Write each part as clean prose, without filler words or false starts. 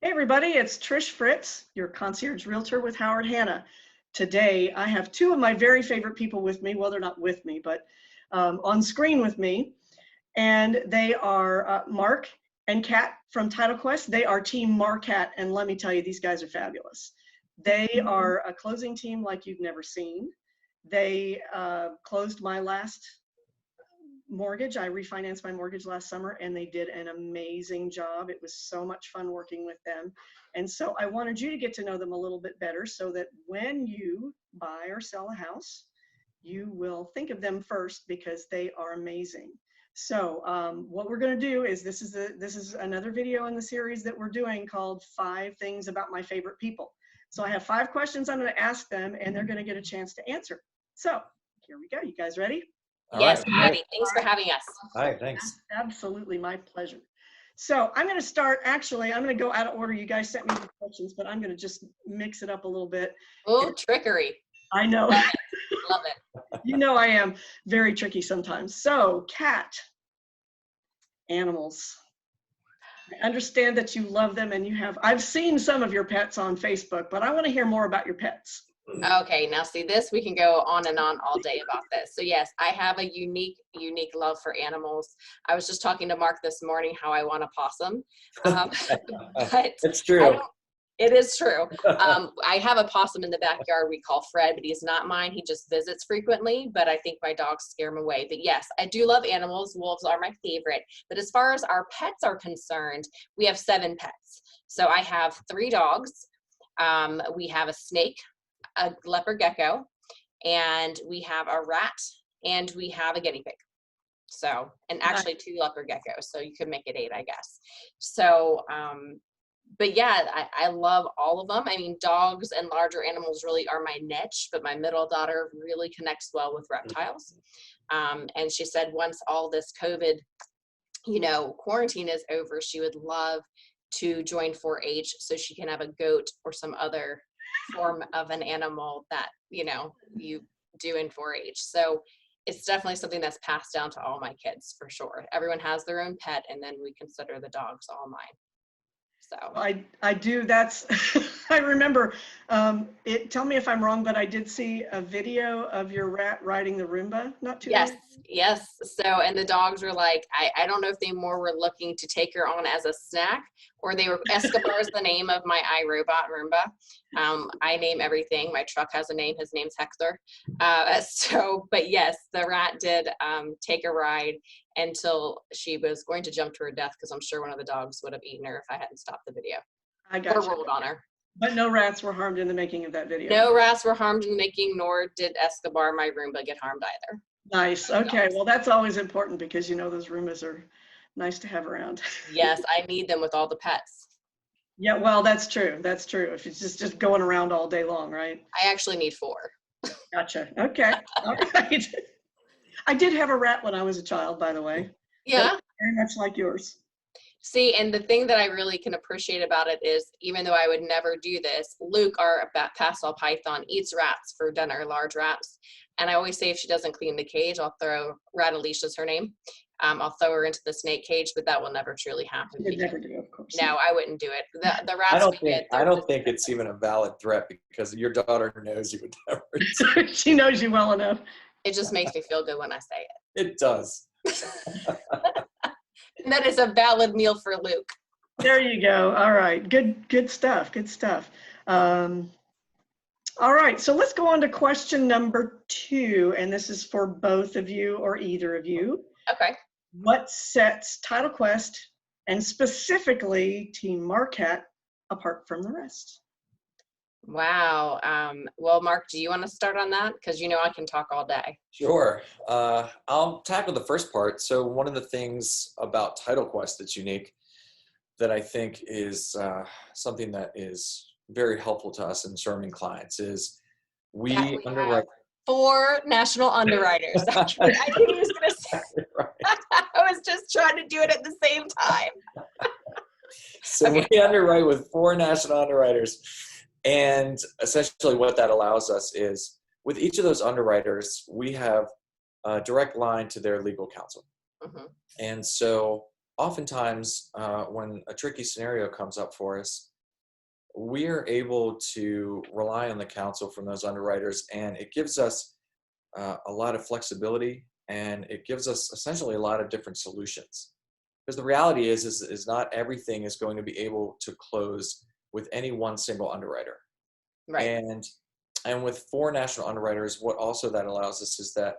Hey everybody, it's Trish Fritz, your concierge realtor with Howard Hanna. Today I have two of my very favorite people with me. Well, they're not with me, but on screen with me. And they are Mark and Kat from Title Quest. They are Team MarKat, and let me tell you, these guys are fabulous. They are a closing team like you've never seen. They closed my last mortgage. I refinanced my mortgage last summer and they did an amazing job. It was so much fun working with them. And so I wanted you to get to know them a little bit better so that when you buy or sell a house, you will think of them first because they are amazing. So what we're going to do is this is another video in the series that we're doing called 5 Things About My Favorite People. So I have 5 questions I'm going to ask them and they're going to get a chance to answer. So here we go. You guys ready? Yes, I'm ready. Thanks for having us. All right, thanks. Absolutely, my pleasure. So I'm going to start, actually, I'm going to go out of order. You guys sent me the questions, but I'm going to just mix it up a little bit. Oh, trickery. I know. Love it. You know I am very tricky sometimes. So, Kat, animals. I understand that you love them and you have, I've seen some of your pets on Facebook, but I want to hear more about your pets. Okay, now see this, we can go on and on all day about this. So yes, I have a unique love for animals. I was just talking to Mark this morning how I want a possum. But It's true. It is true. I have a possum in the backyard we call Fred, but he's not mine. He just visits frequently, but I think my dogs scare him away. But yes, I do love animals. Wolves are my favorite. But as far as our pets are concerned, we have 7 pets. So I have 3 dogs. We have a snake, a leopard gecko, and we have a rat, and we have a guinea pig. So, and actually 2 leopard geckos, so you could make it 8, I guess. So, but yeah, I love all of them. I mean, dogs and larger animals really are my niche, but my middle daughter really connects well with reptiles. And she said once all this COVID, quarantine is over, she would love to join 4-H so she can have a goat or some other form of an animal that you do in 4-H. So it's definitely something that's passed down to all my kids for sure. Everyone has their own pet, and then we consider the dogs all mine. So I do. That's I remember tell me if I'm wrong, but I did see a video of your rat riding the Roomba not too long ago. Yes. So, and the dogs were like, I don't know if they more were looking to take her on as a snack, or they were, Escobar is the name of my iRobot Roomba. I name everything. My truck has a name. His name's Hector. But yes, the rat did take a ride until she was going to jump to her death, because I'm sure one of the dogs would have eaten her if I hadn't stopped the video. I got or you. rolled on her. But no rats were harmed in the making of that video. No rats were harmed in the making, nor did Escobar, my Roomba, get harmed either. Nice. Okay. Well, that's always important because those Roombas are nice to have around. Yes, I need them with all the pets. Yeah, well, that's true. That's true. If it's just going around all day long, right? I actually need 4. Gotcha. Okay. All right. I did have a rat when I was a child, by the way. Yeah. Very much like yours. See, and the thing that I really can appreciate about it is, even though I would never do this, Luke, our pastel python, eats rats for dinner, large rats. And I always say if she doesn't clean the cage, I'll throw, Radalicia's her name, I'll throw her into the snake cage, but that will never truly happen. You would never do, of course. No, I wouldn't do it. The rats I don't think it's even a valid threat, because your daughter knows you would never. She knows you well enough. It just makes me feel good when I say it. It does. And that is a valid meal for Luke. There you go. All right. Good stuff. Good stuff. All right. So let's go on to question number 2. And this is for both of you or either of you. Okay. What sets Title Quest and specifically Team MarKat apart from the rest? Wow. Well, Mark, do you want to start on that? Because I can talk all day. Sure. I'll tackle the first part. So one of the things about Title Quest that's unique, that I think is something that is very helpful to us in serving clients, is we underwrite 4 national underwriters. I knew he was going to say. Right. I was just trying to do it at the same time. So okay. We underwrite with 4 national underwriters. And essentially what that allows us is, with each of those underwriters, we have a direct line to their legal counsel. Mm-hmm. And so oftentimes when a tricky scenario comes up for us, we're able to rely on the counsel from those underwriters, and it gives us a lot of flexibility, and it gives us essentially a lot of different solutions. Because the reality is not everything is going to be able to close with any one single underwriter. Right. And with 4 national underwriters, what also that allows us is that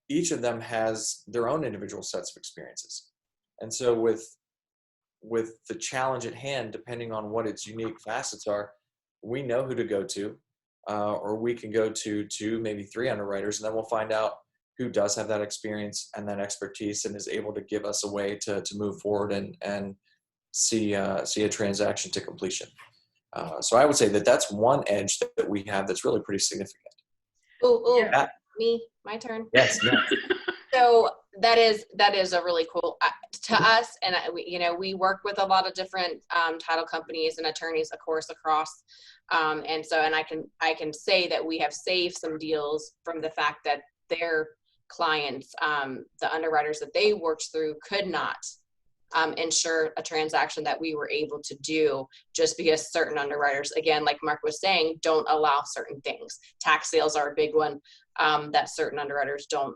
each of them has their own individual sets of experiences. And so with the challenge at hand, depending on what its unique facets are, we know who to go to, or we can go to 2, maybe 3 underwriters, and then we'll find out who does have that experience and that expertise and is able to give us a way to move forward and see a transaction to completion. So I would say that that's one edge that we have that's really pretty significant. Oh, Yeah. my turn. Yes. So that is a really cool to us, and we work with a lot of different title companies and attorneys, of course, across, and I can say that we have saved some deals from the fact that their clients, the underwriters that they worked through, could not ensure a transaction that we were able to do, just because certain underwriters, again, like Mark was saying, don't allow certain things. Tax sales are a big one that certain underwriters don't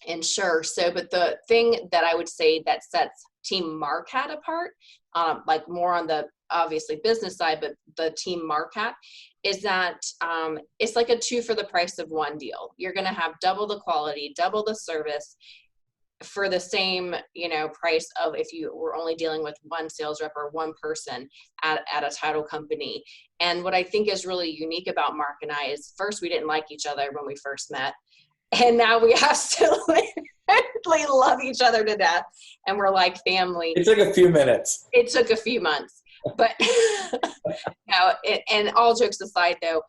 insure. So, but the thing that I would say that sets Team MarKat apart, like more on the obviously business side, but the Team MarKat, is that it's like a 2 for the price of 1 deal. You're going to have double the quality, double the service for the same, price of if you were only dealing with 1 sales rep or 1 person at a title company. And what I think is really unique about Mark and I is, first, we didn't like each other when we first met. And now we absolutely love each other to death. And we're like family. It took a few minutes. It took a few months. But and all jokes aside, though,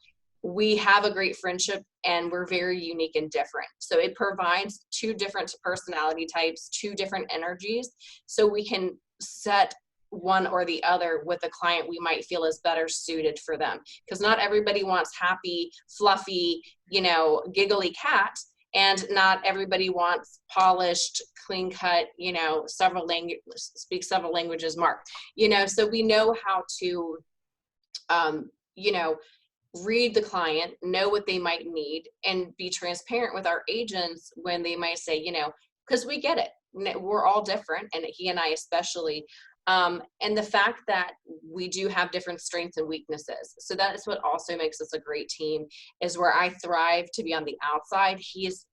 we have a great friendship and we're very unique and different. So it provides 2 different personality types, 2 different energies. So we can set one or the other with a client we might feel is better suited for them. Because not everybody wants happy, fluffy, giggly cat. And not everybody wants polished, clean cut, speak several languages, Mark. So we know how to, read the client, know what they might need, and be transparent with our agents when they might say, because we get it. We're all different, and he and I especially. And the fact that we do have different strengths and weaknesses. So that is what also makes us a great team, is where I thrive to be on the outside. He is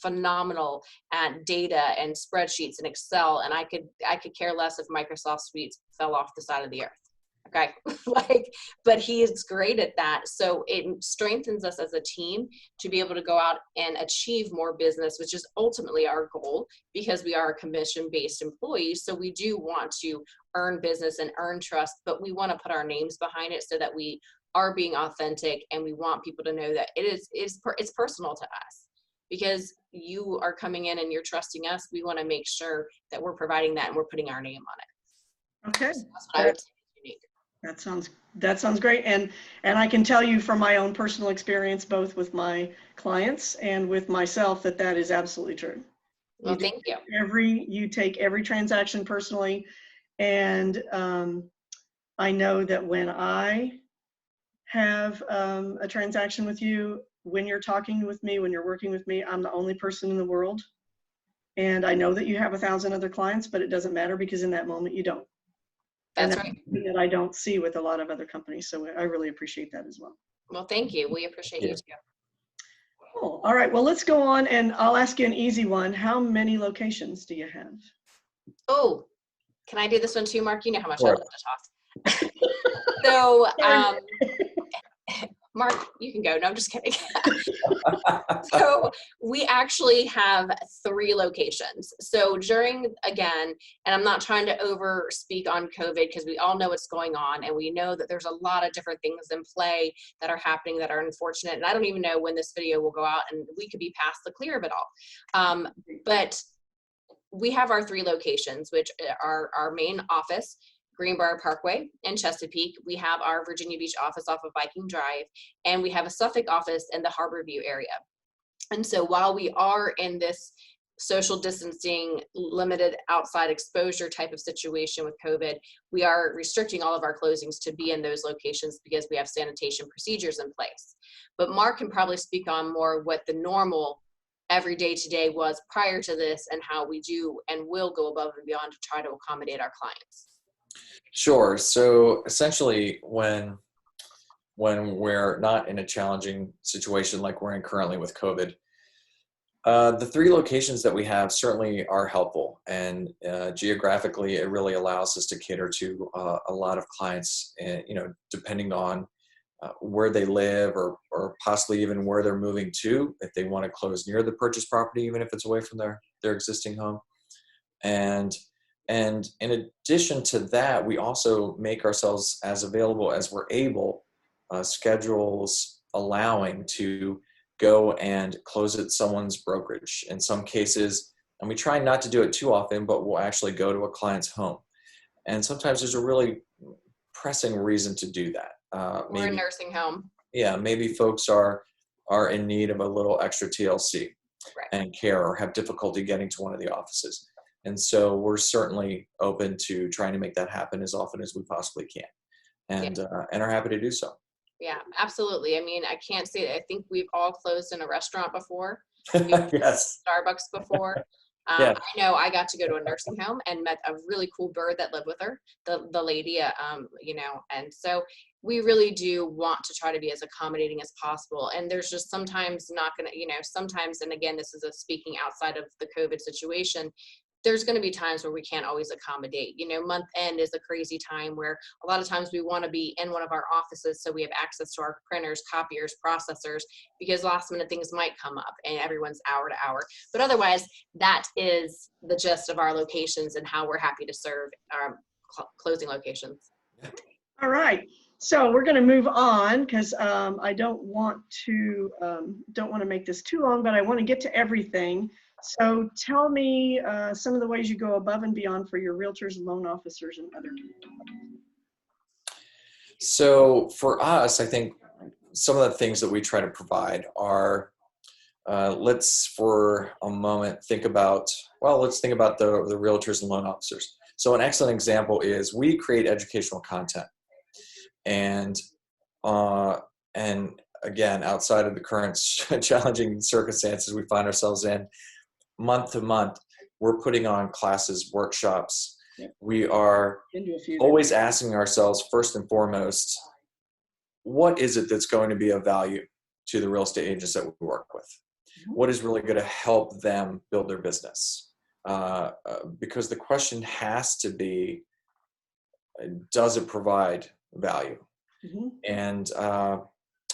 phenomenal at data and spreadsheets and Excel, and I could care less if Microsoft Suites fell off the side of the earth. Okay. But he is great at that. So it strengthens us as a team to be able to go out and achieve more business, which is ultimately our goal, because we are a commission-based employee. So we do want to earn business and earn trust, but we want to put our names behind it so that we are being authentic, and we want people to know that it's personal to us. Because you are coming in and you're trusting us, we want to make sure that we're providing that and we're putting our name on it. Okay. So that's what I would say is unique. That sounds great. And I can tell you from my own personal experience, both with my clients and with myself, that is absolutely true. Well, thank you. You take every transaction personally. And I know that when I have a transaction with you, when you're talking with me, when you're working with me, I'm the only person in the world. And I know that you have 1,000 other clients, but it doesn't matter, because in that moment you don't. That's right. That I don't see with a lot of other companies. So I really appreciate that as well. Well, thank you. We appreciate you too. Cool. All right. Well, let's go on, and I'll ask you an easy one. How many locations do you have? Oh, can I do this one too, Mark? You know how much Sure. I love to talk. So, Mark, you can go. No, I'm just kidding. So we actually have 3 locations. So again, and I'm not trying to over speak on COVID, because we all know what's going on, and we know that there's a lot of different things in play that are happening that are unfortunate. And I don't even know when this video will go out, and we could be past the clear of it all. But we have our 3 locations, which are our main office, Greenbrier Parkway in Chesapeake. We have our Virginia Beach office off of Viking Drive, and we have a Suffolk office in the Harborview area. And so while we are in this social distancing, limited outside exposure type of situation with COVID, we are restricting all of our closings to be in those locations because we have sanitation procedures in place. But Mark can probably speak on more what the normal every day today was prior to this, and how we do and will go above and beyond to try to accommodate our clients. Sure. So essentially, when we're not in a challenging situation like we're in currently with COVID, the 3 locations that we have certainly are helpful, and geographically, it really allows us to cater to a lot of clients, depending on where they live, or possibly even where they're moving to, if they want to close near the purchase property, even if it's away from their existing home. And in addition to that, we also make ourselves as available as we're able, schedules allowing, to go and close at someone's brokerage in some cases. And we try not to do it too often, but we'll actually go to a client's home. And sometimes there's a really pressing reason to do that. Or a nursing home. Yeah, maybe folks are in need of a little extra TLC, right, and care, or have difficulty getting to one of the offices. And so we're certainly open to trying to make that happen as often as we possibly can, and are happy to do so. Yeah, absolutely. I mean, I can't say that. I think we've all closed in a restaurant before. Yes. Starbucks before. Yeah. I know I got to go to a nursing home and met a really cool bird that lived with her, the lady, and so we really do want to try to be as accommodating as possible. And there's just sometimes not going to, sometimes, and again, this is a speaking outside of the COVID situation, there's going to be times where we can't always accommodate. Month end is a crazy time where a lot of times we want to be in one of our offices so we have access to our printers, copiers, processors, because last minute things might come up and everyone's hour to hour. But otherwise, that is the gist of our locations and how we're happy to serve our closing locations. All right. So we're going to move on, because I don't want to make this too long, but I want to get to everything. So tell me some of the ways you go above and beyond for your realtors, loan officers, and other people. So for us, I think some of the things that we try to provide are, let's for a moment think about the realtors and loan officers. So an excellent example is we create educational content. And again, outside of the current challenging circumstances we find ourselves in, month to month, we're putting on classes, workshops. Yep. We are always asking ourselves, first and foremost, what is it that's going to be of value to the real estate agents that we work with? Mm-hmm. What is really going to help them build their business? Because the question has to be, does it provide value? Mm-hmm.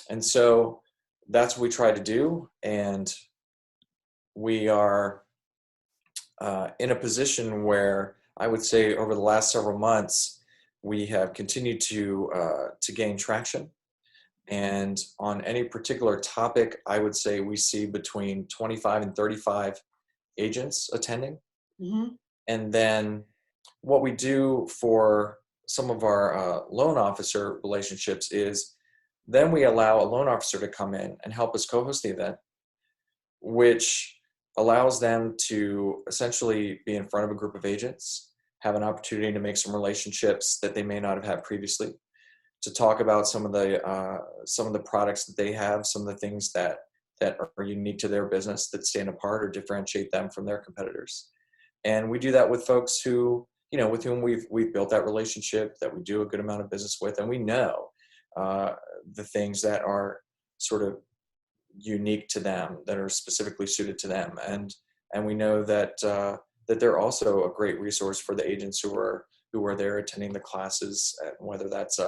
And so that's what we try to do. And we are in a position where I would say over the last several months, we have continued to gain traction. And on any particular topic, I would say we see between 25 and 35 agents attending. Mm-hmm. And then what we do for some of our loan officer relationships is then we allow a loan officer to come in and help us co-host the event, which allows them to essentially be in front of a group of agents, have an opportunity to make some relationships that they may not have had previously, to talk about some of the products that they have, some of the things that are unique to their business that stand apart or differentiate them from their competitors. And we do that with folks who, with whom we've built that relationship, that we do a good amount of business with, and we know the things that are sort of unique to them, that are specifically suited to them, and we know that they're also a great resource for the agents who are there attending the classes, whether that's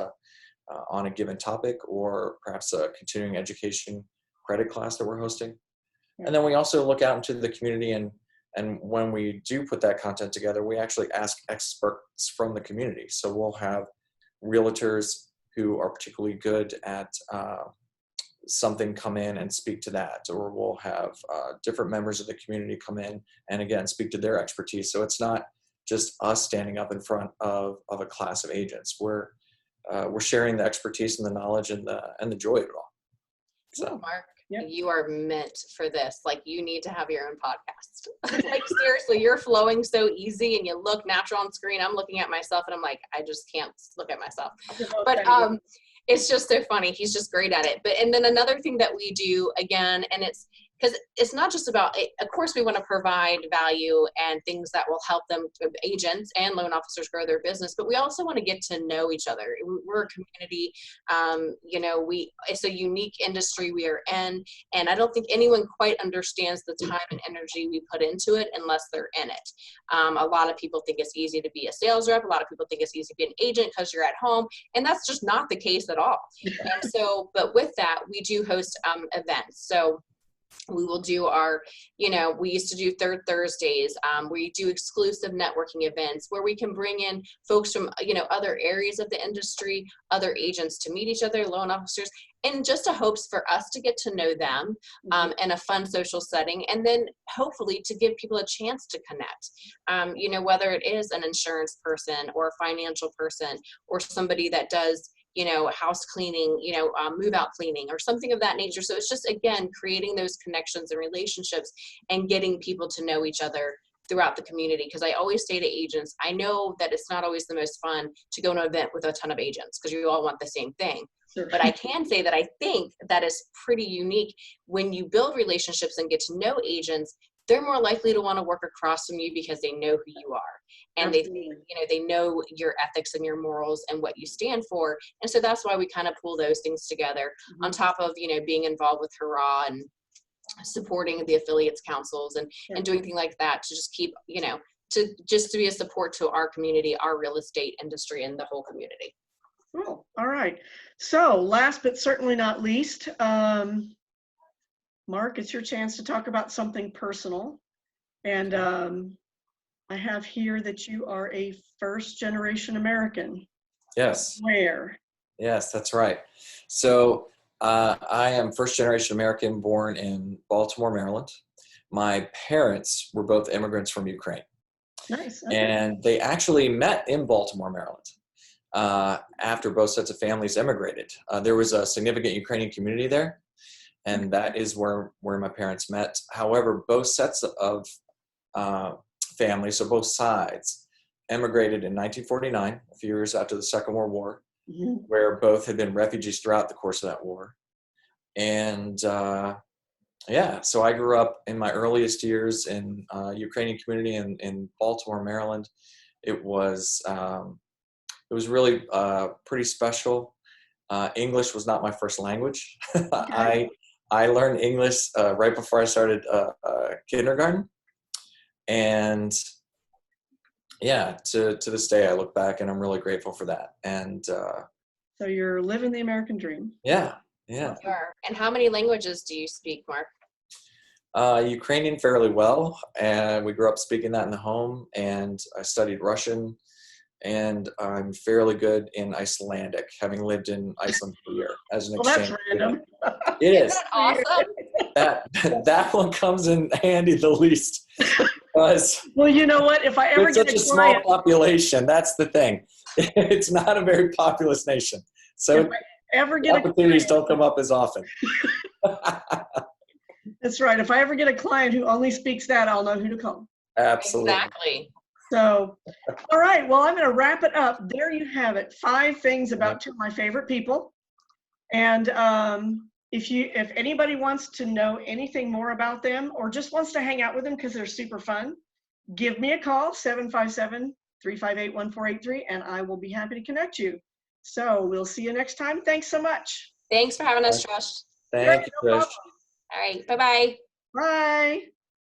on a given topic or perhaps a continuing education credit class that we're hosting. And then we also look out into the community, and when we do put that content together, we actually ask experts from the community. So we'll have realtors who are particularly good at something come in and speak to that, or we'll have different members of the community come in and again speak to their expertise. So it's not just us standing up in front of a class of agents. We're sharing the expertise and the knowledge and the joy of it all. So Mark, Yep. you are meant for this. Like, you need to have your own podcast. Like, seriously, you're flowing so easy and you look natural on screen. I'm looking at myself and I'm like, I just can't look at myself. But it's just so funny. He's just great at it. But, and then another thing that we do again, and it's because it's not just about it, of course we want to provide value and things that will help them, agents and loan officers, grow their business, but we also want to get to know each other. We're a community, you know, it's a unique industry we are in, and I don't think anyone quite understands the time and energy we put into it unless they're in it. A lot of people think it's easy to be a sales rep. A lot of people think it's easy to be an agent because you're at home, and that's just not the case at all. And so, but with that, we do host events. So we will do our, you know, we used to do third Thursdays. We do exclusive networking events where we can bring in folks from, you know, other areas of the industry, other agents to meet each other, loan officers, and just a hopes for us to get to know them in a fun social setting. And then hopefully to give people a chance to connect, you know, whether it is an insurance person or a financial person or somebody that does, you know, house cleaning, you know, move out cleaning or something of that nature. So it's just, again, creating those connections and relationships and getting people to know each other throughout the community. Because I always say to agents, I know that it's not always the most fun to go to an event with a ton of agents because you all want the same thing. Sure. But I can say that I think that is pretty unique. When you build relationships and get to know agents, they're more likely to want to work across from you because they know who you are. And they, you know, they know your ethics and your morals and what you stand for. And so that's why we kind of pull those things together on top of, you know, being involved with Hurrah and supporting the affiliates councils and doing things like that to just keep, you know, to be a support to our community, our real estate industry, and the whole community. Cool. All right. So last but certainly not least, Mark, it's your chance to talk about something personal. And I have here that you are a first-generation American. Yes. Where? Yes, that's right. So I am first-generation American, born in Baltimore, Maryland. My parents were both immigrants from Ukraine. Nice. Okay. And they actually met in Baltimore, Maryland. After both sets of families immigrated. There was a significant Ukrainian community there, and that is where my parents met. However, both sets of families, so both sides, immigrated in 1949, a few years after the Second World War, where both had been refugees throughout the course of that war. And yeah, so I grew up in my earliest years in a Ukrainian community in Baltimore, Maryland. It was really pretty special. English was not my first language. Okay. I learned English right before I started kindergarten. And yeah, to this day, I look back and I'm really grateful for that. And so you're living the American dream. Yeah. And how many languages do you speak, Mark? Ukrainian fairly well, and we grew up speaking that in the home, and I studied Russian, and I'm fairly good in Icelandic, having lived in Iceland for a year as an exchange. That's random. It is. Isn't that awesome? That one comes in handy the least. Because well, you know what? If I ever it's get such a client, small population, that's the thing. It's not a very populous nation, so if I ever get opportunities don't come up as often. That's right. If I ever get a client who only speaks that, I'll know who to call. Absolutely. Exactly. So, all right. Well, I'm going to wrap it up. There you have it. 5 things about 2 of my favorite people. And if anybody wants to know anything more about them or just wants to hang out with them because they're super fun, give me a call, 757-358-1483, and I will be happy to connect you. So we'll see you next time. Thanks so much. Thank you for having us, Josh. Thank you, Trish. All right. Bye-bye. Bye.